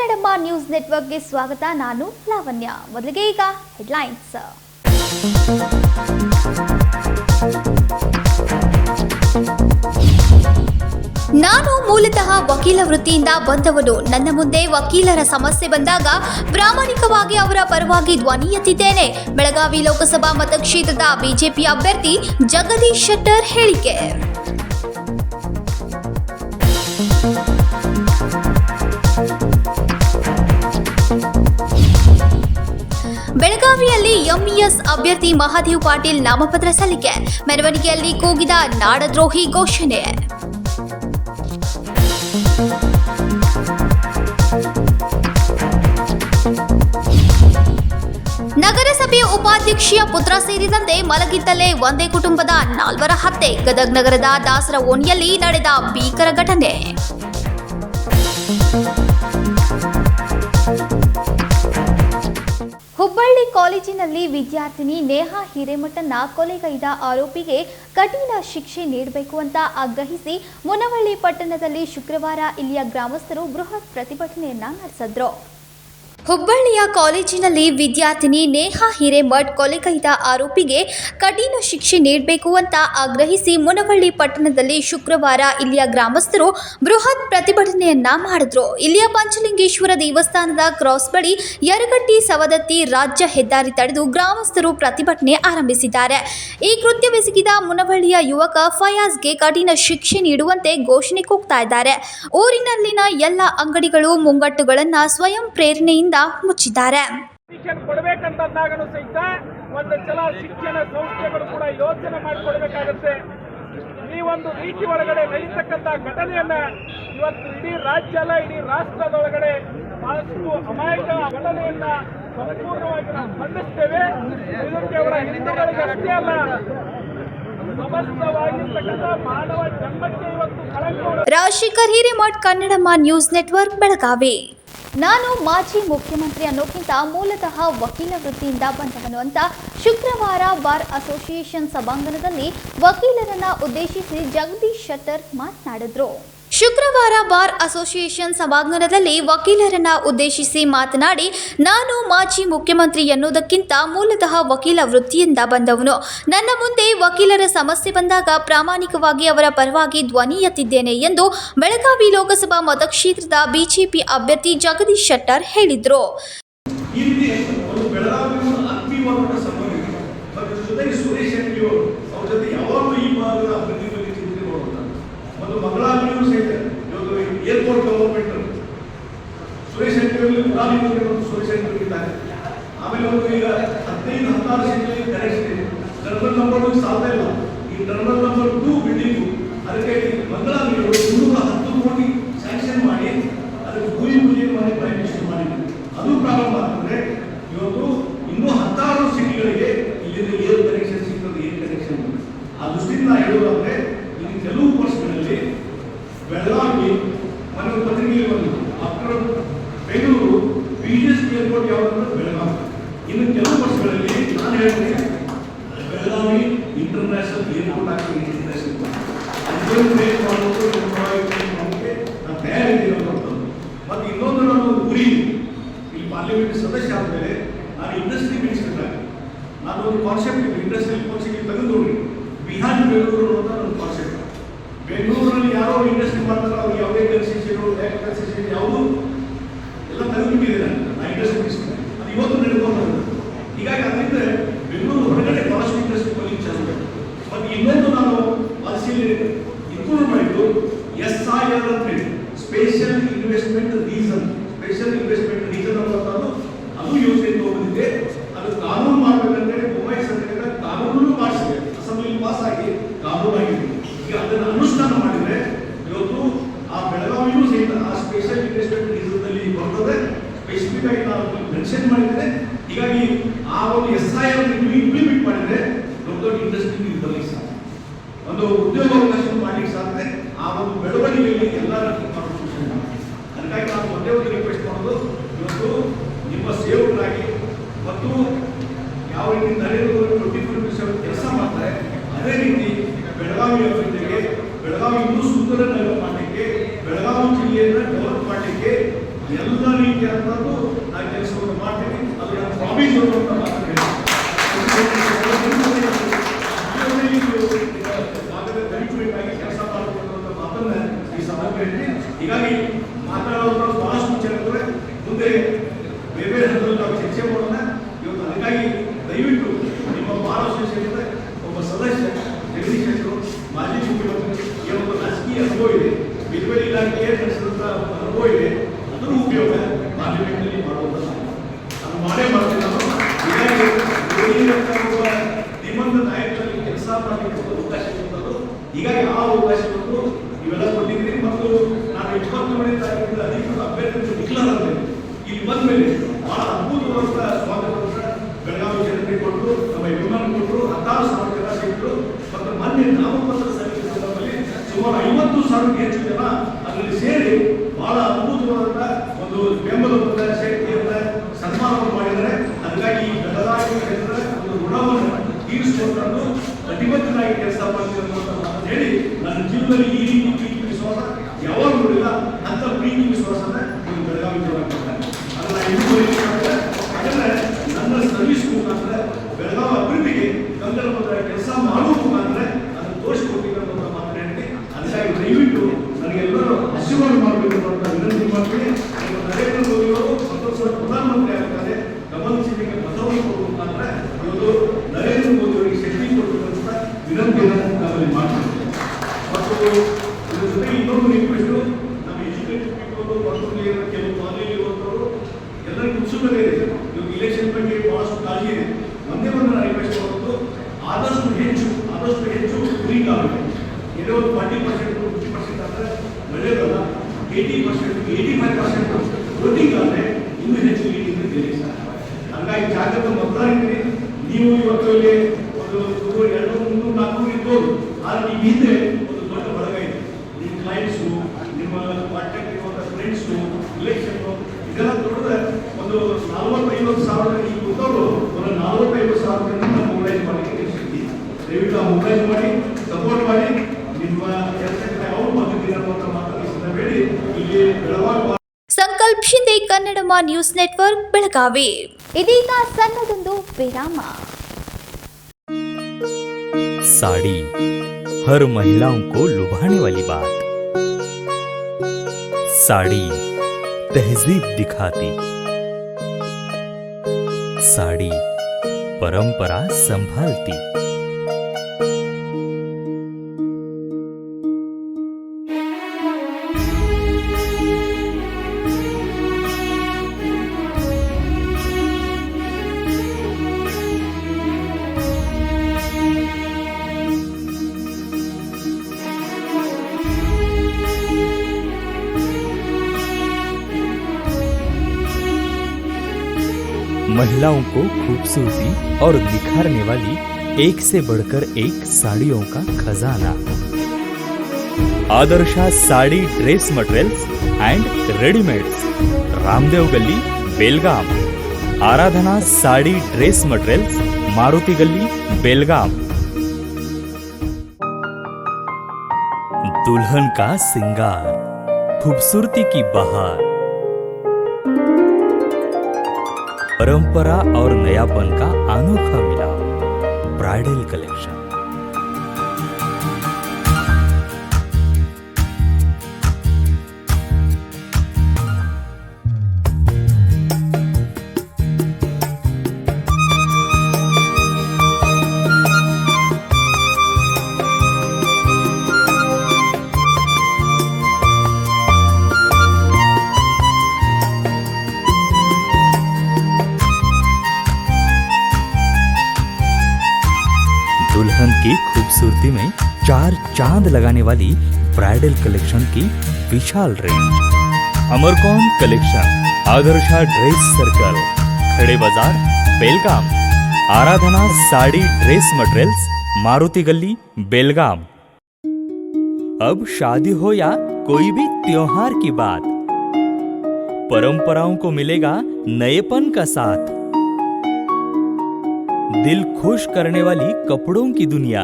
Kannadamma news ನೆಟ್ವರ್ಕ್ಗೆ ಸ್ವಾಗತ. ನಾನು ಲಾವಣ್ಯ. ಮೊದಲಿಗೆ ಈಗ ಹೆಡ್ಲೈನ್ಸ್. ನಾನು ಮೂಲತಃ ವಕೀಲ ವೃತ್ತಿಯಿಂದ ಬಂದವನು. ನನ್ನ ಮುಂದೆ ವಕೀಲರ ಸಮಸ್ಯೆ ಬಂದಾಗ ಪ್ರಾಮಾಣಿಕವಾಗಿ ಅವರ ಪರವಾಗಿ ಧ್ವನಿ ಎತ್ತಿದ್ದೇನೆ. ಬೆಳಗಾವಿ ಲೋಕಸಭಾ ಮತಕ್ಷೇತ್ರದ ಬಿಜೆಪಿ ಅಭ್ಯರ್ಥಿ ಜಗದೀಶ್ ಶೆಟ್ಟರ್ ಹೇಳಿಕೆ. ಬೆಳಗಾವಿಯಲ್ಲಿ ಎಂಇಎಸ್ ಅಭ್ಯರ್ಥಿ ಮಹಾದೇವ್ ಪಾಟೀಲ್ ನಾಮಪತ್ರ ಸಲ್ಲಿಕೆ. ಮೆರವಣಿಗೆಯಲ್ಲಿ ಕೂಗಿದ ನಾಡದ್ರೋಹಿ ಘೋಷಣೆ. ನಗರಸಭೆ ಉಪಾಧ್ಯಕ್ಷೆಯ ಪುತ್ರ ಸೇರಿದಂತೆ ಮಲಗಿದ್ದಲ್ಲೇ ಒಂದೇ ಕುಟುಂಬದ 4 ಹತ್ಯೆ. ಗದಗ ನಗರದ ದಾಸರ ಓಣಿಯಲ್ಲಿ ನಡೆದ ಭೀಕರ ಘಟನೆ. ಹುಬ್ಬಳ್ಳಿ ಕಾಲೇಜಿನಲ್ಲಿ ವಿದ್ಯಾರ್ಥಿನಿ ನೇಹಾ ಹಿರೇಮಠನ್ನ ಕೊಲೆಗೈದ ಆರೋಪಿಗೆ ಕಠಿಣ ಶಿಕ್ಷೆ ನೀಡಬೇಕು ಅಂತ ಆಗ್ರಹಿಸಿ ಮುನವಳ್ಳಿ ಪಟ್ಟಣದಲ್ಲಿ ಶುಕ್ರವಾರ ಇಲ್ಲಿಯ ಗ್ರಾಮಸ್ಥರು ಬೃಹತ್ ಪ್ರತಿಭಟನೆಯನ್ನ ನಡೆಸಿದ್ರು. ಹುಬ್ಬಳ್ಳಿಯ ಕಾಲೇಜಿನಲ್ಲಿ ವಿದ್ಯಾರ್ಥಿನಿ ನೇಹಾ ಹಿರೇಮಠ್ ಕೊಲೆಗೈದ ಆರೋಪಿಗೆ ಕಠಿಣ ಶಿಕ್ಷೆ ನೀಡಬೇಕು ಅಂತ ಆಗ್ರಹಿಸಿ ಮುನವಳ್ಳಿ ಪಟ್ಟಣದಲ್ಲಿ ಶುಕ್ರವಾರ ಇಲ್ಲಿಯ ಗ್ರಾಮಸ್ಥರು ಬೃಹತ್ ಪ್ರತಿಭಟನೆಯನ್ನ ಮಾಡಿದ್ರು. ಇಲ್ಲಿಯ ಪಂಚಲಿಂಗೇಶ್ವರ ದೇವಸ್ಥಾನದ ಕ್ರಾಸ್ ಬಳಿ ಯರಗಟ್ಟಿ ಸವದತ್ತಿ ರಾಜ್ಯ ಹೆದ್ದಾರಿ ತಡೆದು ಗ್ರಾಮಸ್ಥರು ಪ್ರತಿಭಟನೆ ಆರಂಭಿಸಿದ್ದಾರೆ. ಈ ಕೃತ್ಯವೆಸಗಿದ ಮುನವಳ್ಳಿಯ ಯುವಕ ಫಯಾಜ್ಗೆ ಕಠಿಣ ಶಿಕ್ಷೆ ನೀಡುವಂತೆ ಘೋಷಣೆ ಕೂಗ್ತಾ ಇದ್ದಾರೆ. ಊರಿನಲ್ಲಿನ ಎಲ್ಲ ಅಂಗಡಿಗಳು ಮುಂಗಟ್ಟುಗಳನ್ನ ಸ್ವಯಂ ಪ್ರೇರಣೆಯಿಂದ ಮುಚ್ಚಿದ್ದಾರೆ. ಕೊಡಬೇಕಂತಂದಾಗಲೂ ಸಹಿತ ಒಂದು ಚಲ ಶಿಕ್ಷಣ ಸಂಸ್ಥೆಗಳು ಕೂಡ ಯೋಚನೆ ಮಾಡಿಕೊಡ್ಬೇಕಾಗತ್ತೆ. ಈ ಒಂದು ರೀತಿ ಒಳಗಡೆ ನಡೀತಕ್ಕಂಥ ಘಟನೆಯನ್ನ ಇವತ್ತು ಇಡೀ ರಾಜ್ಯ ಅಲ್ಲ, ಇಡೀ ರಾಷ್ಟ್ರದೊಳಗಡೆ ಬಹಳಷ್ಟು ಅಮಾಯಕ ಘಟನೆಯನ್ನ ಸಂಪೂರ್ಣವಾಗಿ ನಾವು ಖಂಡಿಸ್ತೇವೆ. ಇದಕ್ಕೆ ಅವರ ಹಿಂದೂಗಳಿಗೆ ಅಷ್ಟೇ ಅಲ್ಲ, ಸಮಸ್ತವಾಗಿರ್ತಕ್ಕಂಥ ಮಾನವ ಜನ್ಮಕ್ಕೆ ಇವತ್ತು ಕಳಂಕ. Rajashekhar Hiremath, Kannadamma news network, Belagavi. ನಾನು ಮಾಜಿ ಮುಖ್ಯಮಂತ್ರಿ ಅನ್ನೋಕ್ಕಿಂತ ಮೂಲತಃ ವಕೀಲ ವೃತ್ತಿಯಿಂದ ಬಂದವನು ಅಂತ ಶುಕ್ರವಾರ ಬಾರ್ ಅಸೋಸಿಯೇಷನ್ ಸಭಾಂಗಣದಲ್ಲಿ ವಕೀಲರನ್ನ ಉದ್ದೇಶಿಸಿ ಜಗದೀಶ್ ಶೆಟ್ಟರ್ ಮಾತನಾಡಿದ್ರು. ಶುಕ್ರವಾರ ಬಾರ್ ಅಸೋಸಿಯೇಷನ್ ಸಭಾಂಗಣದಲ್ಲಿ ವಕೀಲರನ್ನ ಉದ್ದೇಶಿಸಿ ಮಾತನಾಡಿ, ನಾನು ಮಾಜಿ ಮುಖ್ಯಮಂತ್ರಿ ಎನ್ನುವುದಕ್ಕಿಂತ ಮೂಲತಃ ವಕೀಲ ವೃತ್ತಿಯಿಂದ ಬಂದವನು. ನನ್ನ ಮುಂದೆ ವಕೀಲರ ಸಮಸ್ಯೆ ಬಂದಾಗ ಪ್ರಾಮಾಣಿಕವಾಗಿ ಅವರ ಪರವಾಗಿ ಧ್ವನಿ ಎತ್ತಿದ್ದೇನೆ ಎಂದು ಬೆಳಗಾವಿ ಲೋಕಸಭಾ ಮತಕ್ಷೇತ್ರದ ಬಿಜೆಪಿ ಅಭ್ಯರ್ಥಿ ಜಗದೀಶ್ ಶೆಟ್ಟರ್ ಹೇಳಿದರು. ಮಗಳಾಗಿಯೂ ಸಹಿತ ಇವತ್ತು ಏರ್ಪೋರ್ಟ್ ಗವರ್ಮೆಂಟ್ ಸುರೇಶ್ ಶೆಟ್ಟರಲ್ಲಿ ಸುರೇಶ್ ಶೆಟ್ಟರ್ ಇದ್ದಾರೆ. ಆಮೇಲೆ ಒಂದು ಈಗ 15-16 ಸೀಟ್ಗಳಲ್ಲಿ ಕರೆಕ್ಷನ್ ಇದೆ. ಟರ್ಮಿನಲ್ ನಂಬರ್ 1 ಸಾಲ್ತಾ ಇಲ್ಲ. ಈ ಟರ್ಮಿನಲ್ ನಂಬರ್ 2 ಬಿಲ್ಡಿಂಗು ಅದಕ್ಕೆ ಮಗಳಾಗಿಗಳು 210 ಕೋಟಿ ಸ್ಯಾಂಕ್ಷನ್ ಮಾಡಿ ಅದಕ್ಕೆ ಭೂಮಿ ಪೂಜೆ ಮಾಡಿ ಪ್ರಯತ್ನ ಮಾಡಿದ್ರು. ಅದು ಪ್ರಾರಂಭ ಆಗ್ತಂದ್ರೆ ಇವತ್ತು ಇನ್ನೂ 16 ಸೀಟ್ಗಳಿಗೆ ಇಲ್ಲಿಂದ ಏರ್ ಕನೆಕ್ಷನ್ ಸಿಗ್ತದೆ. ಏರ್ ಕನೆಕ್ಷನ್ ಆ ದೃಷ್ಟಿಯಿಂದ ನಾ ಹೇಳೋದಂದ್ರೆ ಇಲ್ಲಿ ಕೆಲವು ವರ್ಷಗಳಲ್ಲಿ ಬೆಳಗಾವಿ ಮನೆ ಪತ್ರಿಕೆಯಲ್ಲಿ ಬಂದು ಆಫ್ಟರ್ ಬೆಂಗಳೂರು ಬಿಜಿಎಸ್ ಏರ್ಪೋರ್ಟ್ ಯಾವುದಂದ್ರೆ ಬೆಳಗಾವಿ. ಇನ್ನು ಕೆಲವು ವರ್ಷಗಳಲ್ಲಿ ನಾನು ಹೇಳ್ತೀನಿ ಬೆಳಗಾವಿ ಇಂಟರ್ನ್ಯಾಷನಲ್ ಏರ್ಪೋರ್ಟ್ ಆಗ್ತದೆ. ನಾನು ತಯಾರಿದ್ದೀನಿ ಅನ್ನೋದು. ಮತ್ತು ಇನ್ನೊಂದು ನಾನು ಗುರಿ ಇಲ್ಲಿ ಪಾರ್ಲಿಮೆಂಟ್ ಸದಸ್ಯ ಆದಮೇಲೆ ನಾನು ಇಂಡಸ್ಟ್ರಿ ಮಿನಿಸ್ಟರ್ ನಾನು ಒಂದು ಕಾನ್ಸೆಪ್ಟ್ ಇಂಡಸ್ಟ್ರಿಯಲ್ ಪಾಲಿಸಿಗೆ ತೆಗೆದು ನೋಡಿ ಬಿಹಾರ್ ಬೆಂಗಳೂರು ಅಂತ ಒಂದು ಕಾನ್ಸೆಪ್ಟ್. ಬೆಂಗಳೂರಲ್ಲಿ ಯಾರೋ ಇಂಡಸ್ಟ್ರಿ ಮಾಡ್ತಾರೆ, ಅವ್ರು ಯಾವುದೇ ಕನ್ಸೆಷನ್ ಯಾವುದು ಎಲ್ಲ ತೆಗೆದುಬಿಟ್ಟಿದೆ. ನಾನು ಇಂಡಸ್ಟ್ರಿ ಮಿನಿಸ್ಟರ್ ಅದು ಇವತ್ತು ನಡೆದುಕೊಂಡು ಹೀಗಾಗಿ ಅದರಿಂದ ಬೆಂಗಳೂರು ಹೊರಗಡೆ ಬಹಳಷ್ಟು ಇಂಡಸ್ಟ್ರಿ ಬರಲಿಕ್ಕೆ ಚಾಲು. ಮತ್ತು ಇನ್ನೊಂದು ನಾನು ಪಾಲಿಸಿಯಲ್ಲಿ ಇನ್ಕ್ಲೂಡ್ ಮಾಡಿದ್ದು SIR ಅಂತ special investment reason. Special investment reason ಅನ್ನೋದು ಅದು ಯೋಜನೆ ತಗೊಂಡಿದೆ. ಅದು ಕಾನೂನು ಮಾಡಬೇಕಂದ್ರೆ ಮುಂಬೈ ಸರ್ಕಾರ ಕಾನೂನು ಮಾಡಿಸಿದೆ, ಅಸೆಂಬ್ಲಿ ಪಾಸ್ ಆಗಿ ಕಾನೂನು ಆಗಿದೆ. ಈಗ ಅದನ್ನು ಅನುಷ್ಠಾನ ಮಾಡಿದರೆ ಇವತ್ತು ಆ ಬೆಳಗಾವಿಯೂ ಸಹಿತ ಆ ಸ್ಪೆಷಲ್ ಇನ್ವೆಸ್ಟ್ಮೆಂಟ್ ರೀಸನ್ನಲ್ಲಿ ಬರ್ತದೆ. ಸ್ಪೆಸಿಫಿಕ್ ಆಗಿ ನಾವು ಮೆನ್ಷನ್ ಮಾಡಿದರೆ ಹೀಗಾಗಿ ಆ ಒಂದು SIR ಇಂಪ್ಲಿಮೆಂಟ್ ಮಾಡಿದರೆ ದೊಡ್ಡ ದೊಡ್ಡ ಇಂಡಸ್ಟ್ರಿ ಬರಲಿಕ್ಕೆ ಸಾಧ್ಯ, ಒಂದು ಉದ್ಯೋಗಾವಕಾಶ ಮಾಡಲಿಕ್ಕೆ ಸಾಧ್ಯ. ಆ ಒಂದು ಬೆಳವಣಿಗೆಯಲ್ಲಿ ಎಲ್ಲ ಸೂಚನೆ ಮಾಡ್ತಾರೆ. ಅದಕ್ಕಾಗಿ ನಾವು ಒಂದೇ ಒಂದು ರಿಕ್ವೆಸ್ಟ್ ಮಾಡೋದು, ಇವತ್ತು ನಿಮ್ಮ ಸೇವಕರಾಗಿ ಮತ್ತು ಯಾವ ರೀತಿ ನರೇಂದ್ರ ಮೋದಿ 24/7 ಕೆಲಸ ಮಾಡ್ತಾರೆ ಅದೇ ರೀತಿ ಬೆಳಗಾವಿ ಅಭಿವೃದ್ಧಿಗೆ, ಬೆಳಗಾವಿ ಇನ್ನೂ ಸುಂದರ ನಗರ ಮಾಡಲಿಕ್ಕೆ, ಬೆಳಗಾವಿ ಜಿಲ್ಲೆಯನ್ನು ಡೆವಲಪ್ ಮಾಡಲಿಕ್ಕೆ ಎಲ್ಲ ರೀತಿ ಆ ಅವಕಾಶ ಕೊಟ್ಟು ಇವೆಲ್ಲ ಕೊಟ್ಟಿದ್ದೀನಿ. ಮತ್ತು ನಾನು 27ನೇ ತಾರೀಕಿನ ಅಧಿಕೃತ ಅಭ್ಯರ್ಥಿ ಡಿಕ್ಲೇರ್ ಆಗಿದೆ. ಇಲ್ಲಿ ಬಂದ ಮೇಲೆ ಬಹಳ ಅದ್ಭುತವಾದ ಸ್ವಾಗತವನ್ನು ಬೆಳಗಾವಿ ಜನತೆ ಕೊಟ್ಟರು, ನಮ್ಮ ಅಭಿಮಾನ ಕೊಟ್ಟರು, 16,000 ಜನ ಸಿಕ್ಕರು. ಮತ್ತು ಮೊನ್ನೆ ನಾಮಪತ್ರ ಸಲ್ಲಿಸಿದ ಸಂದರ್ಭದಲ್ಲಿ ಸುಮಾರು 50,000ಕ್ಕೂ ಹೆಚ್ಚು ಜನ ಅದರಲ್ಲಿ ಸೇರಿ ಬಹಳ ಅದ್ಭುತವಾದ ಒಂದು ಬೆಂಬಲವನ್ನು ಶಕ್ತಿಯನ್ನ ಸನ್ಮಾನವನ್ನು ಮಾಡಿದ್ದಾರೆ. ಹಾಗಾಗಿ ಬೆಳಗಾವಿ ಜನರ ಒಂದು ಋಣವನ್ನು ತೀರಿಸಿಕೊಂಡು ಕಟಿಬದ್ಧನಾಗಿ ಕೆಲಸ ಮಾಡ್ತೀನಿ ಅಂತ ಹೇಳಿ ನನ್ನ ಜೀವನದಲ್ಲಿ ಈ ರೀತಿ ಪ್ರೀತಿ ವಿಶ್ವಾಸ ಯಾವಾಗ ನೋಡಿಲ್ಲ. ಅಂತ ಪ್ರೀತಿ ವಿಶ್ವಾಸನ ನೀವು ಬೆಳಗಾವಿ ಜನ ಕೊಡ್ತಾರೆ. ಅದನ್ನ ಇನ್ನೂ ಹಾಗಾದ್ರೆ ನನ್ನ ಸರ್ವಿಸ್ ಮುಖಾಂತರ ಬೆಳಗಾವಿ ಅಭಿವೃದ್ಧಿಗೆ ಕನ್ನಡ ಕೆಲಸ ಮಾಡುವ ಮುಖಾಂತರ ಅದನ್ನು ತೋರಿಸಿಕೊಟ್ಟಿದ್ದ ಮಾತು ಹೇಳ್ತೀನಿ. ಅದಕ್ಕಾಗಿ ದಯವಿಟ್ಟು ನನಗೆಲ್ಲರೂ ಆಶೀರ್ವಾದ ಮಾಡಬೇಕು ಅಂತ ವಿನಂತಿ ಮಾಡ್ತೀನಿ. ನರೇಂದ್ರ ಮೋದಿ ಅವರು ಮತ್ತೊಂದು ಸಲ ಪ್ರಧಾನಮಂತ್ರಿ ಆಗ್ತಾರೆ, ಗಮನಿಸಿದ್ದಕ್ಕೆ ಮತವನ್ನು ಕೊಡುವ ಮುಖಾಂತರ ಇವತ್ತು ನರೇಂದ್ರ ಮೋದಿ ಅವರಿಗೆ ಶಕ್ತಿ ಕೊಡಬೇಕಂತ ವಿನಂತಿಯನ್ನು ನಾವಲ್ಲಿ ಮಾಡ್ತೀವಿ. ಮತ್ತು ಇದ್ರ ಜೊತೆಗೆ ಇನ್ನೊಂದು ರಿಕ್ವೆಸ್ಟು, ನಮ್ಮ ಎಜುಕೇಟೆಡ್ ಪೀಪಲ್ ಮತ್ತು ಕೆಲವು ಕಾಲೇಜ್ ಇರುವಂಥವರು ಎಲ್ಲರಿಗೂ ಉತ್ಸುಕತೆ ಇದೆ. ಇವಾಗ ಇಲೆಕ್ಷನ್ ಬಗ್ಗೆ ಬಹಳಷ್ಟು ಕಾಳಜಿ ಇದೆ. ಒಂದೇ ಒಂದು ನಾನು ರಿಕ್ವೆಸ್ಟ್ ಮಾಡೋದು, ಆದಷ್ಟು ಹೆಚ್ಚು ಫ್ರೀಕ್ ಆಗುತ್ತೆ. ಏನೋ ಒಂದು 40% 50% ಆದರೆ ಒಳ್ಳೆಯದಲ್ಲ. 80% 85% ವೋಟಿಂಗ್ ಆದರೆ ಇನ್ನೂ ಹೆಚ್ಚು ಲೀಡಿಂಗ್ ಇದೆ ಸರ್. ಹಾಗಾಗಿ ಜಾಗೃತ ಮತದಾರರಿಗೆ ನೀವು ಇವತ್ತು ಇಲ್ಲಿ ಒಂದು 200, 300, 400 ಇರ್ಬೋದು. ಆದರೆ ನಿಮ್ಮ ಹಿಂದೆ ಒಂದು ದೊಡ್ಡ ಬಳಗ ಇದೆ. ನಿಮ್ಮ ಕ್ಲೈಂಟ್ಸು, ನಿಮ್ಮ ಕಾಂಟ್ಯಾಕ್ಟ್ ಇರುವಂಥ ಫ್ರೆಂಡ್ಸು, ರಿಲೇಷನ್ನು ಇದೆಲ್ಲ ದೊಡ್ಡದ ಒಂದು 40-50 ಸಾವಿರ ಈಗ ಕೂತವರು ಒಂದು 40-50 ಸಾವಿರದಿಂದ ಮೊಬೈಲ್ ಮಾಡಲಿಕ್ಕೆ ಶಕ್ತಿ. ದಯವಿಟ್ಟು ಆ ಮೊಬೈಲ್ ಮಾಡಿ ಸಪೋರ್ಟ್ ಮಾಡಿ. ನಿಮ್ಮ ಕೆಲಸಕ್ಕೆ ಯಾವ ಮದ್ದತಿನ ಅಂತ ಮಾತಾಡಿಸಬೇಡಿ. ಇಲ್ಲಿ ಬೆಳಗಾವಿ ಸಂಕಲ್ಪ ಶಿಂದೆ ಕನ್ನಡಮ ನ್ಯೂಸ್ ನೆಟ್ವರ್ಕ್ ಬೆಳಗಾವಿ. ಇದೀಗ ಸಣ್ಣದೊಂದು ವಿರಾಮ. साड़ी हर महिलाओं को लुभाने वाली बात। साड़ी तहजीब दिखाती, साड़ी परंपरा संभालती। महिलाओं को खूबसूरती और निखारने वाली एक से बढ़कर एक साड़ियों का खजाना। Adarsha sari dress materials and readymades, Ramdev गली बेलगाम। आराधना साड़ी ड्रेस मटेरियल्स, मारुति गली बेलगाम। दुल्हन का सिंगार, खूबसूरती की बहार, परंपरा और नयापन का अनोखा मिलाप, ब्राइडल कलेक्शन। दुल्हन की खूबसूरती में 4 चांद लगाने वाली ब्राइडल कलेक्शन की विशाल रेंज। अमरकौन collection, Adarsha dress circle, Khade Bazaar Belgaum. Aradhana sari dress materials, Maruti Galli Belgaum. अब शादी हो या कोई भी त्योहार की बात, परंपराओं को मिलेगा नएपन का साथ। दिल खुश करने वाली कपड़ों की दुनिया।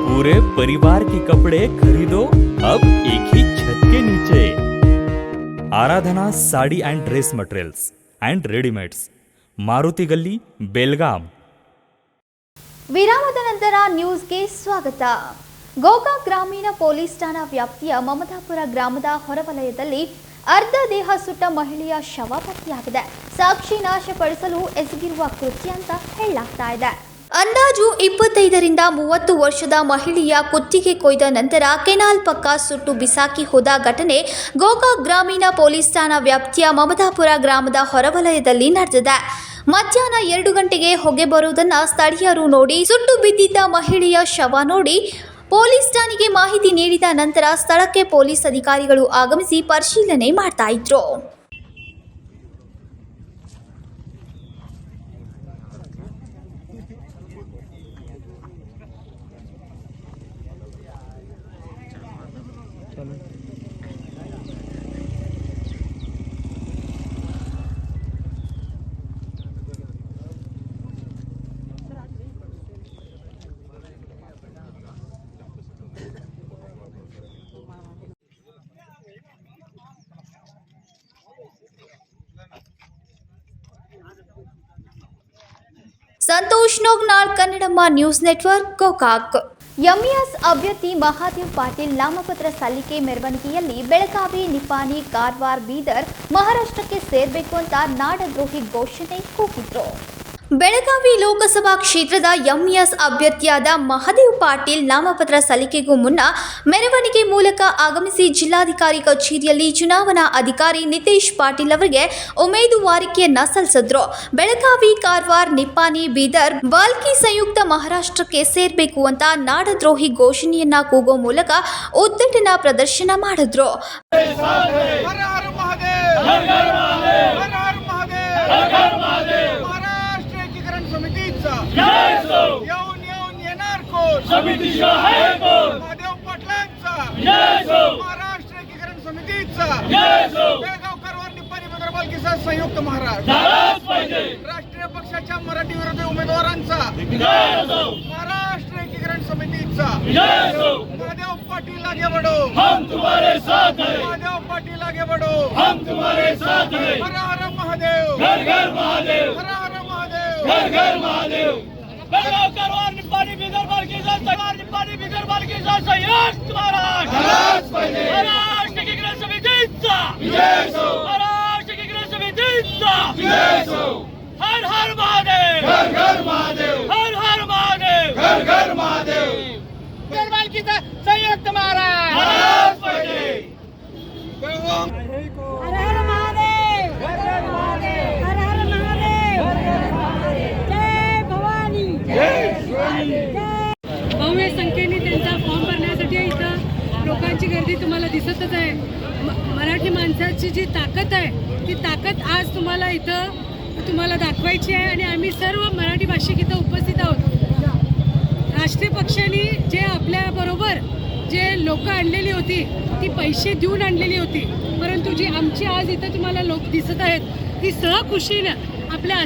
पूरे परिवार के कपड़े खरीदो अब एक ही छत के नीचे। Aradhana sari and dress materials and readymades, Maruti Galli Belgaum. ವಿರಾಮದ ನಂತರ ನ್ಯೂಸ್ಗೆ ಸ್ವಾಗತ. ಗೋಕಾಕ್ ಗ್ರಾಮೀಣ ಪೊಲೀಸ್ ಠಾಣಾ ವ್ಯಾಪ್ತಿಯ ಮಮತಾಪುರ ಗ್ರಾಮದ ಹೊರವಲಯದಲ್ಲಿ ಅರ್ಧ ದೇಹ ಸುಟ್ಟ ಮಹಿಳೆಯ ಶವ ಪತ್ತೆಯಾಗಿದೆ. ಸಾಕ್ಷಿ ನಾಶಪಡಿಸಲು ಎಸಗಿರುವ ಕೃತ್ಯ ಅಂತ ಹೇಳಲಾಗ್ತಾ ಇದೆ. ಅಂದಾಜು 25ರಿಂದ 30 ವರ್ಷದ ಮಹಿಳೆಯ ಕುತ್ತಿಗೆ ಕೊಯ್ದ ನಂತರ ಕೆನಾಲ್ ಪಕ್ಕ ಸುಟ್ಟು ಬಿಸಾಕಿ ಹೋದ ಘಟನೆ ಗೋಕಾಕ್ ಗ್ರಾಮೀಣ ಪೊಲೀಸ್ ಠಾಣಾ ವ್ಯಾಪ್ತಿಯ ಮಮದಾಪುರ ಗ್ರಾಮದ ಹೊರವಲಯದಲ್ಲಿ ನಡೆದಿದೆ. ಮಧ್ಯಾಹ್ನ 2 ಗಂಟೆಗೆ ಹೊಗೆ ಬರುವುದನ್ನು ಸ್ಥಳೀಯರು ನೋಡಿ ಸುಟ್ಟು ಬಿದ್ದಿದ್ದ ಮಹಿಳೆಯ ಶವ ನೋಡಿ ಪೊಲೀಸ್ ಠಾಣೆಗೆ ಮಾಹಿತಿ ನೀಡಿದ ನಂತರ ಸ್ಥಳಕ್ಕೆ ಪೊಲೀಸ್ ಅಧಿಕಾರಿಗಳು ಆಗಮಿಸಿ ಪರಿಶೀಲನೆ ಮಾಡ್ತಾ ಇದ್ರು. Santosh Nognal, Kannadamma news network, Gokak. MES ಅಭ್ಯರ್ಥಿ ಮಹಾದೇವ್ ಪಾಟೀಲ್ ನಾಮಪತ್ರ ಸಲ್ಲಿಕೆ ಮೆರವಣಿಗೆಯಲ್ಲಿ ಬೆಳಗಾವಿ, ನಿಪ್ಪಾಣಿ, ಕಾರವಾರ, ಬೀದರ್ ಮಹಾರಾಷ್ಟ್ರಕ್ಕೆ ಸೇರಬೇಕು ಅಂತ ನಾಡದ್ರೋಹಿ ಘೋಷಣೆ ಕೂಗಿದ್ರು. ಬೆಳಗಾವಿ ಲೋಕಸಭಾ ಕ್ಷೇತ್ರದ ಎಂಇಎಸ್ ಅಭ್ಯರ್ಥಿಯಾದ ಮಹಾದೇವ್ ಪಾಟೀಲ್ ನಾಮಪತ್ರ ಸಲ್ಲಿಕೆಗೂ ಮುನ್ನ ಮೆರವಣಿಗೆ ಮೂಲಕ ಆಗಮಿಸಿ ಜಿಲ್ಲಾಧಿಕಾರಿ ಕಚೇರಿಯಲ್ಲಿ ಚುನಾವಣಾ ಅಧಿಕಾರಿ ನಿತೇಶ್ ಪಾಟೀಲ್ ಅವರಿಗೆ ಉಮೇದುವಾರಿಕೆಯನ್ನ ಸಲ್ಲಿಸಿದ್ರು. ಬೆಳಗಾವಿ, ಕಾರವಾರ, ನಿಪ್ಪಾಣಿ, ಬೀದರ್, ಬಾಲ್ಕಿ ಸಂಯುಕ್ತ ಮಹಾರಾಷ್ಟ್ರಕ್ಕೆ ಸೇರಬೇಕು ಅಂತ ನಾಡದ್ರೋಹಿ ಘೋಷಣೆಯನ್ನ ಕೂಗೋ ಮೂಲಕ ಉದ್ಘಾಟನಾ ಪ್ರದರ್ಶನ ಮಾಡಿದ್ರು. महादेव पाटलांचा महाराष्ट्र एकीकरण समितीचा बेळगाव, कारवार, निप्पाणी, बीदर, बाल्कीचा संयुक्त महाराष्ट्र राष्ट्रीय पक्षाच्या मराठी विरोधी उमेदवारांचा महाराष्ट्र एकीकरण समितीचा महादेव पाटील आगे बढ़ो, हम तुम्हारे साथ हैं. महादेव पाटील आगे बढ़ो, हम तुम्हारे साथ हैं. हर हर महादेव, घर घर महादेव, हर हर महादेव, घर घर महादेव. बेळगाव, कारवार, निप्पाणी, बीदर, बाल्कीचा निप्पाणी, बीदर, बाल्कीचा संयुक्त महाराष्ट्र महाराष्ट्र एकीकरण समितीचा महाराष्ट्र एकीकरण समितीचा हर हर महादेव, घर घर महादेव, हर हर महादेव, घर घर महादेव. बीदर, बाल्कीचा संयुक्त महाराष्ट्र हर हर महादेव, हर हर महादेव, हर हर महादेव, जय भवानी, भव्य संख्येने त्यांचा फॉर्म भरण्यासाठी इथं लोकांची गर्दी तुम्हाला दिसतच आहे. मराठी माणसाची जी ताकद आहे ती ताकद आज तुम्हाला इथं दाखवायची आहे आणि आम्ही सर्व मराठी भाषिक इथं उपस्थित आहोत. राष्ट्रीय पक्षाने जे आपल्याबरोबर जे लोक आणलेली होती ती पैसे देऊन आणलेली होती, परंतु जी आमची आज इथं तुम्हाला लोक दिसत आहेत ती सहखुशीनं आपल्या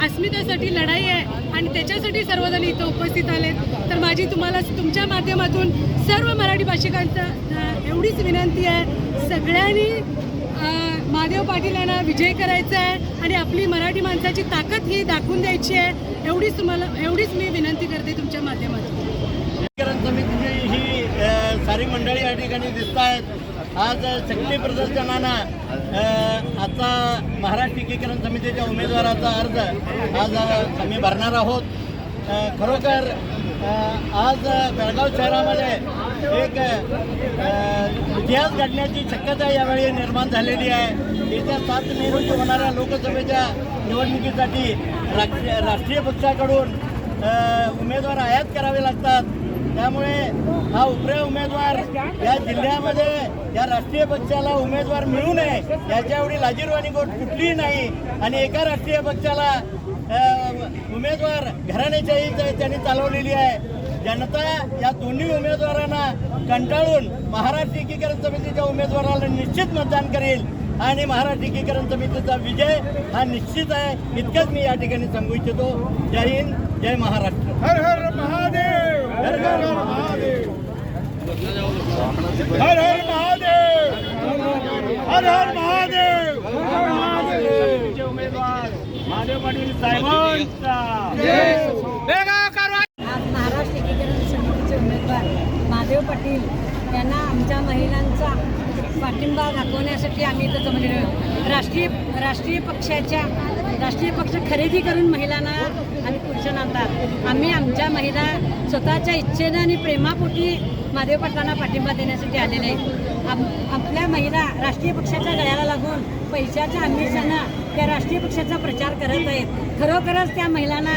अस्मितेसाठी लढाई आहे आणि त्याच्यासाठी सर्वजण इथं उपस्थित आलेत. तर माझी तुम्हाला तुमच्या माध्यमातून सर्व मराठी भाषिकांचा एवढीच विनंती आहे, सगळ्यांनी महादेव पाटील यांना विजय करायचा आहे आणि आपली मराठी माणसाची ताकद ही दाखवून द्यायची आहे. एवढीच मी विनंती करते तुमच्या माध्यमातून. समितीची ही सारी मंडळी या ठिकाणी दिसत आहेत. आज शक्ती प्रदर्शनानं आता महाराष्ट्र एकीकरण समितीच्या उमेदवाराचा अर्ज आज आम्ही भरणार आहोत. खरोखर आज बेळगाव शहरामध्ये एक इतिहास घडण्याची शक्यता यावेळी निर्माण झालेली आहे. येत्या 7 मे रोजी होणाऱ्या लोकसभेच्या निवडणुकीसाठी राष्ट्रीय पक्षाकडून उमेदवार आयात करावे लागतात. त्यामुळे हा उपरे उमेदवार या जिल्ह्यामध्ये या राष्ट्रीय पक्षाला उमेदवार मिळू नये याच्या एवढी लाजीरवाणी गोष्ट कुठलीही नाही. आणि एका राष्ट्रीय पक्षाला उमेदवार घराणेशाही त्यांनी चालवलेली आहे. जनता या दोन्ही उमेदवारांना कंटाळून महाराष्ट्र एकीकरण समितीच्या उमेदवाराला निश्चित मतदान करेल आणि महाराष्ट्र एकीकरण समितीचा विजय हा निश्चित आहे. इतकंच मी या ठिकाणी सांगू इच्छितो. जय हिंद, जय महाराष्ट्र. हर हर महादेव, हर हर महादेव, हर हर महादेव, हर हर महादेव, हर महादेव. उमेदवार महादेव पाटील साहेबांचा आज महाराष्ट्र एकीकरण समितीचे उमेदवार महादेव पाटील यांना आमच्या महिलांचा पाठिंबा दाखवण्यासाठी आम्ही इथं जमलेलो आहोत. राष्ट्रीय पक्ष खरेदी करून महिलांना आणि पुरुषांना आणतात. आम्ही आमच्या महिला स्वतःच्या इच्छेनं आणि प्रेमापोटी महादेव पाटलांना पाठिंबा देण्यासाठी आलेले आहेत. आपल्या महिला राष्ट्रीय पक्षाच्या गळ्याला लागून पैशाच्या आमिषानं त्या राष्ट्रीय पक्षाचा प्रचार करत आहेत. खरोखरच त्या महिलांना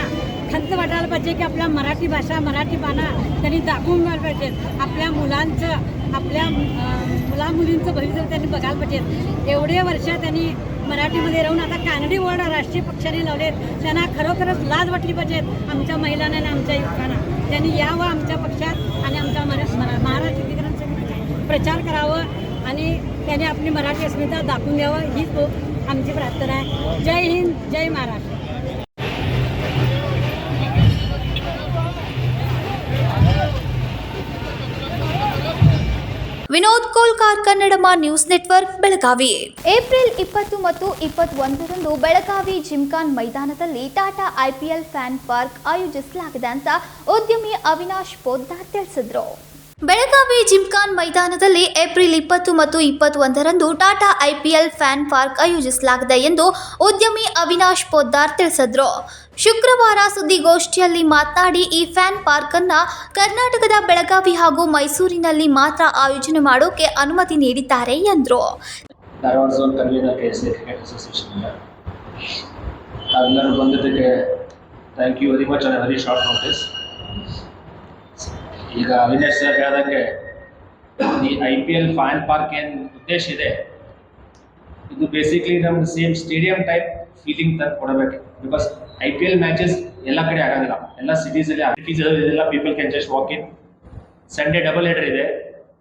खंत वाटायला पाहिजे की आपल्या मराठी भाषा मराठी बाणा त्यांनी दाखवून घ्यायला पाहिजेत. आपल्या मुला मुलींचं भविष्य त्यांनी बघायला पाहिजेत. एवढे वर्ष त्यांनी मराठीमध्ये राहून आता कानडी वर्ड राष्ट्रीय पक्षाने लावलेत. त्यांना खरोखरच लाज वाटली पाहिजेत आमच्या महिलांना आणि आमच्या युवकांना. त्यांनी यावं आमच्या पक्षात आणि आमच्या महाराष्ट्र एकीकरणाचा प्रचार करावं आणि त्यांनी आपली मराठी अस्मिता दाखवून द्यावं हीच आमची प्रार्थना आहे. जय हिंद, जय Maharashtra. Vinod Kolkar Kannadama news network Belagavi. April 20 ಮತ್ತು 21ರಂದು ಬೆಳಗಾವಿ ಜಿಮ್ಖಾನ್ ಮೈದಾನದಲ್ಲಿ ಟಾಟಾ ಐಪಿಎಲ್ ಫ್ಯಾನ್ ಪಾರ್ಕ್ ಆಯೋಜಿಸಲಾಗಿದೆ ಅಂತ ಉದ್ಯಮಿ ಅವಿನಾಶ್ ಪೋದ್ದಾರ್ ತಿಳಿಸಿದರು. ಬೆಳಗಾವಿ ಜಿಮ್ಖಾನ್ ಮೈದಾನದಲ್ಲಿ ಏಪ್ರಿಲ್ 20 ಮತ್ತು 21ರಂದು ಟಾಟಾ ಐಪಿಎಲ್ ಫ್ಯಾನ್ ಪಾರ್ಕ್ ಆಯೋಜಿಸಲಾಗಿದೆ ಎಂದು ಉದ್ಯಮಿ ಅವಿನಾಶ್ ಪೋದ್ದಾರ್ ತಿಳಿಸಿದರು. ಶುಕ್ರವಾರ ಸುದ್ದಿಗೋಷ್ಠಿಯಲ್ಲಿ ಮಾತನಾಡಿ ಈ ಫ್ಯಾನ್ ಪಾರ್ಕ್ ಅನ್ನು ಕರ್ನಾಟಕದ ಬೆಳಗಾವಿ ಹಾಗೂ ಮೈಸೂರಿನಲ್ಲಿ ಮಾತ್ರ ಆಯೋಜನೆ ಮಾಡೋಕೆ ಅನುಮತಿ ನೀಡಿದ್ದಾರೆ ಎಂದರು. Dharwad zone convener KSA cricket association ಎಲ್ಲರೂ ಬಂದಿದ್ದಕ್ಕೆ thank you very much on very short notice. ಈಗ ಅವಿನಾಶ್ ಸರ್ ಹೇಳಿದಂಗೆ ಈ IPL ಫ್ಯಾನ್ ಪಾರ್ಕ್ ಏನು ಉದ್ದೇಶ ಇದೆ, ಇದು ಬೇಸಿಕ್ಲಿ ನಮ್ಗೆ ಸೇಮ್ ಸ್ಟೇಡಿಯಂ ಟೈಪ್ ಫೀಲಿಂಗ್ ತಂದು ಕೊಡಬೇಕು. ಬಿಕಾಸ್ IPL ಮ್ಯಾಚಸ್ ಎಲ್ಲ ಕಡೆ ಆಗೋದಿಲ್ಲ, ಎಲ್ಲ ಸಿಟೀಸಲ್ಲಿ ಇದೆಲ್ಲ people can just walk in. Sunday double header ಇದೆ,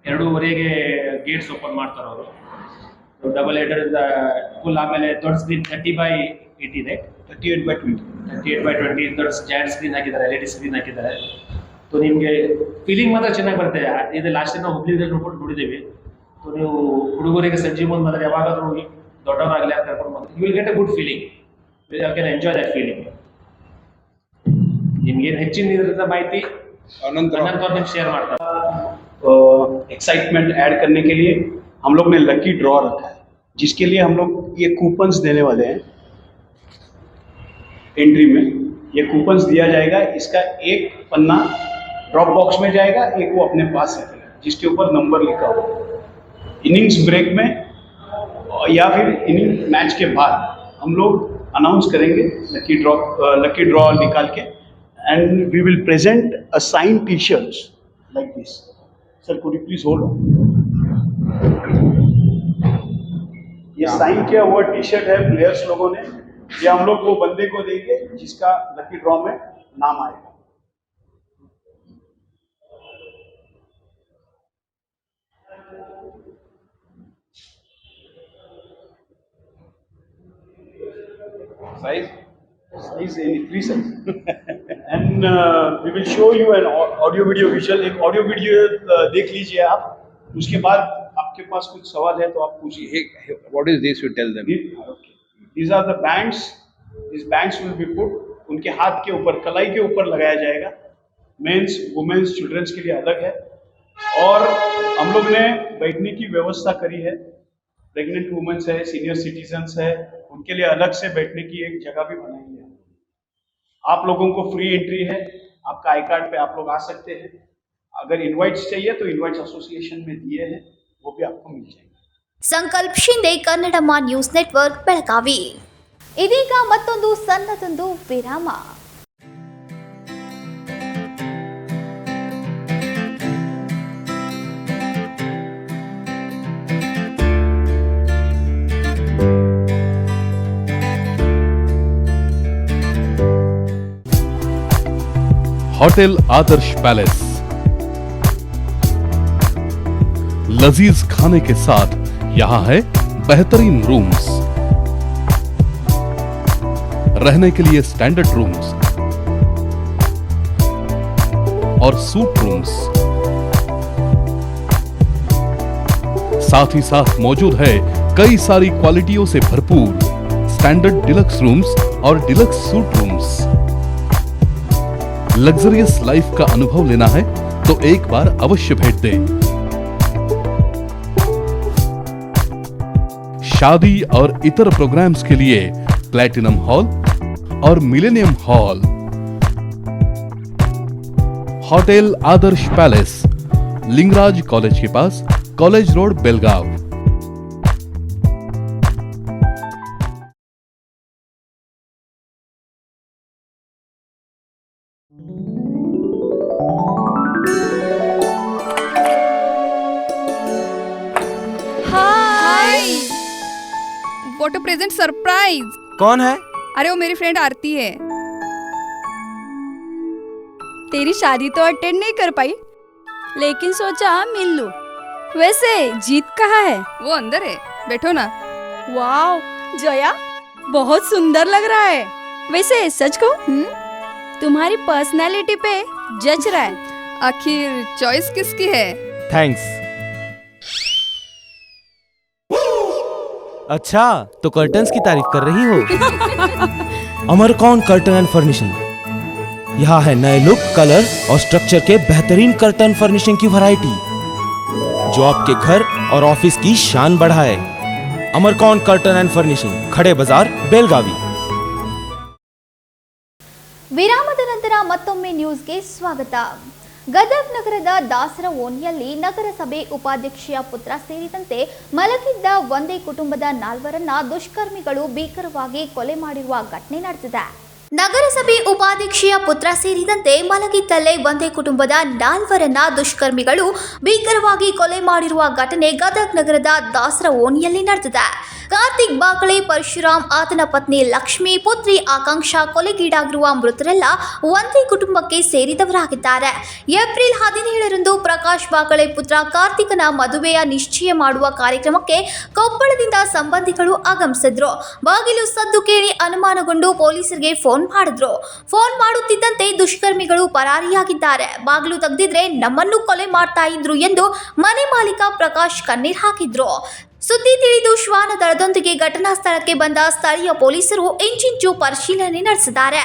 2:30ಗೆ ಗೇಟ್ಸ್ ಓಪನ್ ಮಾಡ್ತಾರೆ ಅವರು. Double header full. ಆಮೇಲೆ ದೊಡ್ಡ ಸ್ಕ್ರೀನ್ 30/80 ಇದೆ, 38/20 ದೊಡ್ಡ ಜಾಯಿಂಟ್ ಸ್ಕ್ರೀನ್ ಹಾಕಿದ್ದಾರೆ, LED ಸ್ಕ್ರೀನ್ ಹಾಕಿದ್ದಾರೆ. ಸೊ ನಿಮಗೆ ಫೀಲಿಂಗ್ ಮಾತ್ರ ಚೆನ್ನಾಗಿ ಬರುತ್ತೆ. ಇದು ಲಾಸ್ಟ್ ನಾವು ಹುಬ್ಳಿದಲ್ಲಿ ನೋಡಿದ್ದೀವಿ. ಸೊ ನೀವು ಹುಡುಗರಿಗೆ ಸಂಜೆ ಮುಂದೆ ಬಂದರೆ ಯಾವಾಗಾದ್ರೂ ದೊಡ್ಡವರಾಗಲಿ ಅಂತ ಕರ್ಕೊಂಡು ಬಂದು you will get a good feeling. You can enjoy that feeling. ನಿಮ್ಗೇನು ಹೆಚ್ಚಿನ ಇದರಿಂದ ಮಾಹಿತಿ अनंत और शेयर ಮಾಡ್ತಾರೆ. एक्साइटमेंट ऐड करने के लिए हम लोग ने लकी ड्रॉ रखा है, जिसके लिए हम लोग ये कूपन्स देने वाले हैं. एंट्री में ये कूपन्स दिया जाएगा. इसका एक पन्ना ड्रॉप बॉक्स में जाएगा, एक वो अपने पास रखेगा जिसके ऊपर नंबर लिखा होगा. इनिंग्स ब्रेक में या फिर इनिंग मैच के बाद हम लोग अनाउंस करेंगे लकी ड्रॉ निकाल के, and we will present a signed t-shirts like this. Sir, could you please hold on? ये साइन किया हुआ टी-शर्ट है प्लेयर्स लोगों ने. ये हम लोग वो बंदे को देंगे जिसका लकी ड्रॉ में नाम आएगा. Size in 3 size. And we will show you an audio video visual. एक ऑडियो वीडियो देख लीजिए आप. उसके बाद आपके पास कुछ सवाल है तो आप पूछिए. What is this? You tell them. Okay. These are the bands. These bands will be put. उनके हाथ के ऊपर, कलाई के ऊपर लगाया जाएगा. मेंस, वुमेन्स, चिल्ड्रंस के लिए अलग है. और हम लोग ने बैठने की व्यवस्था करी है. प्रेग्नेंट वुमेन्स है, सीनियर सिटीजन्स है, उनके लिए अलग से बैठने की एक जगह भी बनाई है. आप लोगों को फ्री एंट्री है. आपका आई कार्ड पे आप लोग आ सकते हैं. अगर इनवाइट्स चाहिए तो इनवाइट्स एसोसिएशन में दिए हैं, वो भी आपको मिल जाएंगे. ಸಂಕಲ್ಪ ಶಿಂದೆ ಕನ್ನಡಮ ನ್ಯೂಸ್ ನೆಟ್ವರ್ಕ್ ಬೆಳಗಾವಿ. ಇದೀಗ ಮತ್ತೊಂದು ಸಣ್ಣದೊಂದು ವಿರಾಮ. होटल आदर्श पैलेस लजीज खाने के साथ यहाँ है बेहतरीन रूम्स, रहने के लिए स्टैंडर्ड रूम्स और सूट रूम्स. साथ ही साथ मौजूद है कई सारी क्वालिटियों से भरपूर स्टैंडर्ड डिलक्स रूम्स और deluxe suit rooms. Luxurious life का अनुभव लेना है तो एक बार अवश्य भेंट दें. शादी और इतर प्रोग्राम्स के लिए प्लैटिनम हॉल और millennium hall, hotel Adarsh palace, Lingaraj college के पास, college road, Belgaum. Hi, what a present surprise. कौन है? अरे वो मेरी फ्रेंड आरती है। तेरी शादी तो अटेंड नहीं कर पाई, लेकिन सोचा मिल लूं। वैसे जीत कहाँ है? वो अंदर है, बैठो ना। वाओ जया, बहुत सुंदर लग रहा है। वैसे सच कहूं, तुम्हारी पर्सनालिटी पे जज रहा है। आखिर चॉइस किसकी है? थैंक्स। अच्छा, तो कर्टन्स की तारीफ कर रही हो? अमरकौन कर्टन एंड फर्निशिंग। यहाँ है नए लुक, कलर और स्ट्रक्चर के बेहतरीन कर्टन फर्निशिंग की वैरायटी, जो आपके घर और ऑफिस की शान बढ़ाए। अमरकौन कर्टन एंड फर्निशिंग, खड़े बाजार, बेलगावी। ವಿರಾಮದ ನಂತರ ಮತ್ತೊಮ್ಮೆ ನ್ಯೂಸ್ಗೆ ಸ್ವಾಗತ. ಗದಗ್ ನಗರದ ದಾಸರ ಓಣಿಯಲ್ಲಿ ನಗರಸಭೆ ಉಪಾಧ್ಯಕ್ಷೆಯ ಪುತ್ರ ಸೇರಿದಂತೆ ಮಲಗಿದ್ದ ಒಂದೇ ಕುಟುಂಬದ 4 ದುಷ್ಕರ್ಮಿಗಳು ಭೀಕರವಾಗಿ ಕೊಲೆ ಮಾಡಿರುವ ಘಟನೆ ನಡೆದಿದೆ. ನಗರಸಭೆ ಉಪಾಧ್ಯಕ್ಷೆಯ ಪುತ್ರ ಸೇರಿದಂತೆ ಮಲಗಿದ್ದಲ್ಲೇ ಒಂದೇ ಕುಟುಂಬದ 4 ದುಷ್ಕರ್ಮಿಗಳು ಭೀಕರವಾಗಿ ಕೊಲೆ ಮಾಡಿರುವ ಘಟನೆ ಗದಗ್ ನಗರದ ದಾಸರ ಓಣಿಯಲ್ಲಿ ನಡೆದಿದೆ. ಕಾರ್ತಿಕ್ ಬಾಕಳೆ, ಪರಶುರಾಮ್, ಆತನ ಪತ್ನಿ ಲಕ್ಷ್ಮಿ, ಪುತ್ರಿ ಆಕಾಂಕ್ಷಾ ಕೊಲೆಗೀಡಾಗಿರುವ ಮೃತರೆಲ್ಲ ಒಂದೇ ಕುಟುಂಬಕ್ಕೆ ಸೇರಿದವರಾಗಿದ್ದಾರೆ. ಏಪ್ರಿಲ್ 17ರಂದು ಪ್ರಕಾಶ್ ಬಾಕಳೆ ಪುತ್ರ ಕಾರ್ತಿಕನ ಮದುವೆಯ ನಿಶ್ಚಯ ಮಾಡುವ ಕಾರ್ಯಕ್ರಮಕ್ಕೆ ಕೊಪ್ಪಳದಿಂದ ಸಂಬಂಧಿಗಳು ಆಗಮಿಸಿದ್ರು. ಬಾಗಿಲು ಸದ್ದು ಕೇಳಿ ಅನುಮಾನಗೊಂಡು ಪೊಲೀಸರಿಗೆ ಫೋನ್ ಮಾಡಿದ್ರು. ಫೋನ್ ಮಾಡುತ್ತಿದ್ದಂತೆ ದುಷ್ಕರ್ಮಿಗಳು ಪರಾರಿಯಾಗಿದ್ದಾರೆ. ಬಾಗಿಲು ತೆಗೆದಿದ್ರೆ ನಮ್ಮನ್ನು ಕೊಲೆ ಮಾಡ್ತಾ ಇದ್ರು ಎಂದು ಮನೆ ಮಾಲೀಕ ಪ್ರಕಾಶ್ ಕಣ್ಣೀರ್ ಹಾಕಿದ್ರು. ಸುದ್ದಿ ತಿಳಿದು ಶ್ವಾನ ದಳದೊಂದಿಗೆ ಘಟನಾ ಸ್ಥಳಕ್ಕೆ ಬಂದ ಸ್ಥಳೀಯ ಪೊಲೀಸರು ಇಂಚಿಂಚು ಪರಿಶೀಲನೆ ನಡೆಸಿದ್ದಾರೆ.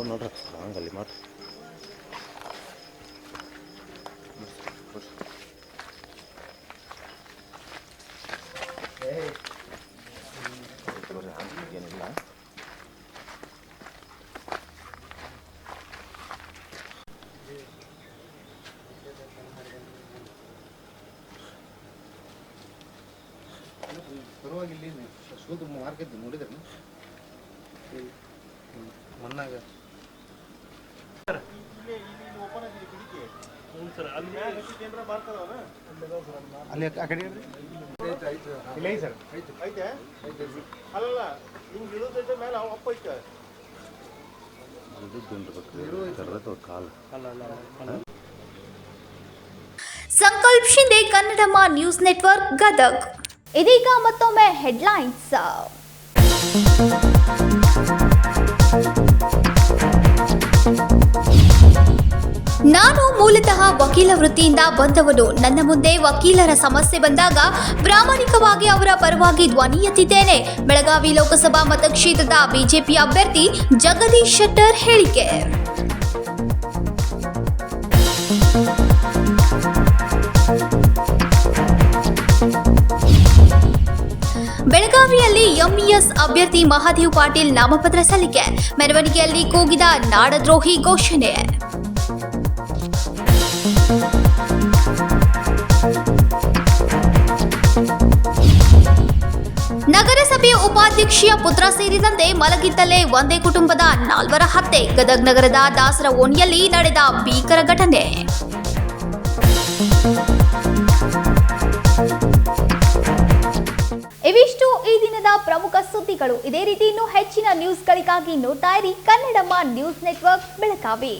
ನೋಡ್ರಿ ಹಂಗಲ್ಲಿ ಮಾತ್ರ ಏನಿಲ್ಲ. ಪರವಾಗಿಲ್ಲ, ಶಶೋದು ಮಾರ್ಗದ್ದು ನೋಡಿದ್ರೆ ಮನ್ನಾಗ ಅಲ್ಲಿ ಆ ಕಡೆ ಇಲ್ಲ ಸರ್ ಐತೆ ಅಲ್ಲ ನಿಮ್ಗೆ ಇಳಿದೈತೆ ಮೇಲೆ ಅಪ್ಪ ಐತೆ ಸಂಕಲ್ಪ ಶಿಂದೆ, ಕನ್ನಡಮ್ಮ ನ್ಯೂಸ್ ನೆಟ್ವರ್ಕ್, ಗದಗ್. ಇದೀಗ ಮತ್ತೊಮ್ಮೆ ಹೆಡ್ಲೈನ್ಸ್. ನಾನು ಮೂಲತಃ ವಕೀಲ ವೃತ್ತಿಯಿಂದ ಬಂದವನು. ನನ್ನ ಮುಂದೆ ವಕೀಲರ ಸಮಸ್ಯೆ ಬಂದಾಗ ಪ್ರಾಮಾಣಿಕವಾಗಿ ಅವರ ಪರವಾಗಿ ಧ್ವನಿ ಎತ್ತಿದ್ದೇನೆ. ಬೆಳಗಾವಿ ಲೋಕಸಭಾ ಮತಕ್ಷೇತ್ರದ ಬಿಜೆಪಿ ಅಭ್ಯರ್ಥಿ ಜಗದೀಶ್ ಶೆಟ್ಟರ್ ಹೇಳಿಕೆ. ಬೆಳಗಾವಿಯಲ್ಲಿ ಎಂಇಎಸ್ ಅಭ್ಯರ್ಥಿ ಮಹಾದೇವ್ ಪಾಟೀಲ್ ನಾಮಪತ್ರ ಸಲ್ಲಿಕೆ. ಮೆರವಣಿಗೆಯಲ್ಲಿ ಕೂಗಿದ ನಾಡದ್ರೋಹಿ ಘೋಷಣೆ. ನಗರಸಭೆ ಉಪಾಧ್ಯಕ್ಷೆಯ ಪುತ್ರ ಸೇರಿದಂತೆ ಮಲಗಿದ್ದಲ್ಲೇ ಒಂದೇ ಕುಟುಂಬದ 4 ಹತ್ಯೆ. ಗದಗ ನಗರದ ದಾಸರ ಓಣಿಯಲ್ಲಿ ನಡೆದ ಭೀಕರ ಘಟನೆ. ಇವಿಷ್ಟು ಈ ದಿನದ ಪ್ರಮುಖ ಸುದ್ದಿಗಳು. ಇದೇ ರೀತಿ ಇನ್ನೂ ಹೆಚ್ಚಿನ ನ್ಯೂಸ್ಗಳಿಗಾಗಿ ನೋಡ್ತಾ ಇರಿ ಕನ್ನಡಮ್ಮ ನ್ಯೂಸ್ ನೆಟ್ವರ್ಕ್ ಬೆಳಗಾವಿ.